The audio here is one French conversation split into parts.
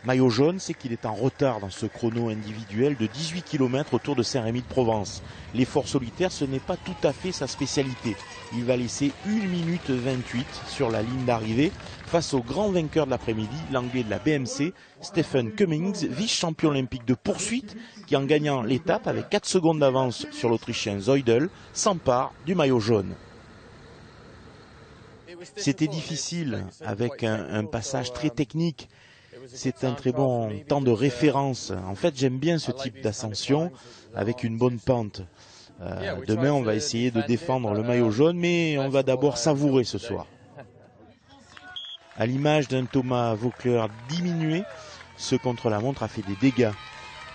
Maillot jaune, c'est qu'il est en retard dans ce chrono individuel de 18 km autour de Saint-Rémy-de-Provence. L'effort solitaire, ce n'est pas tout à fait sa spécialité. Il va laisser 1 minute 28 sur la ligne d'arrivée face au grand vainqueur de l'après-midi, l'anglais de la BMC, Stephen Cummings, vice-champion olympique de poursuite, qui en gagnant l'étape avec 4 secondes d'avance sur l'Autrichien Zeudel, s'empare du maillot jaune. C'était difficile avec un passage très technique. C'est un très bon temps de référence. En fait, j'aime bien ce type d'ascension avec une bonne pente. Demain, on va essayer de défendre le maillot jaune, mais on va d'abord savourer ce soir. À l'image d'un Thomas Voeckler diminué, ce contre-la-montre a fait des dégâts.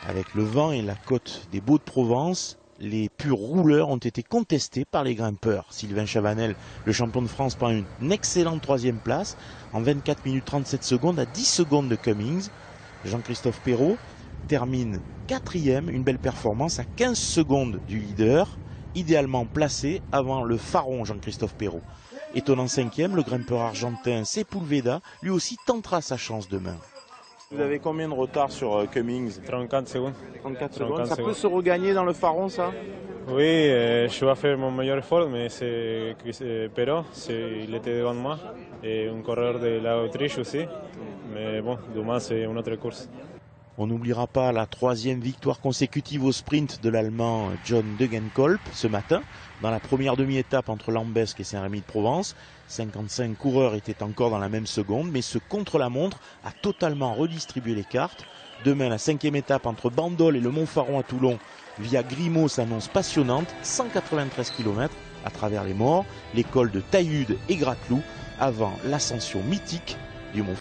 Avec le vent et la côte des Baux-de-Provence, les purs rouleurs ont été contestés par les grimpeurs. Sylvain Chavanel, le champion de France, prend une excellente 3e place en 24 minutes 37 secondes à 10 secondes de Cummings. Jean-Christophe Perrault termine 4e, une belle performance à 15 secondes du leader, idéalement placé avant le pharaon Jean-Christophe Perrault. Étonnant 5e, le grimpeur argentin Sepulveda, lui aussi tentera sa chance demain. Vous avez combien de retard sur Cummings? 34 secondes. 34 secondes. Ça peut se regagner dans le pharaon, ça? Oui, je vais faire mon meilleur effort, mais c'est Perrault, il était devant moi, et un coureur de l'Autriche aussi. Mais bon, demain c'est une autre course. On n'oubliera pas la 3e victoire consécutive au sprint de l'Allemand John Degenkolb ce matin, dans la première demi-étape entre Lambesc et Saint-Rémy-de-Provence. 55 coureurs étaient encore dans la même seconde, mais ce contre-la-montre a totalement redistribué les cartes. Demain, la 5e étape entre Bandol et le Montfaron à Toulon via Grimaud s'annonce passionnante. 193 km à travers les morts, les cols de Taillude et Grattelou, avant l'ascension mythique du Mont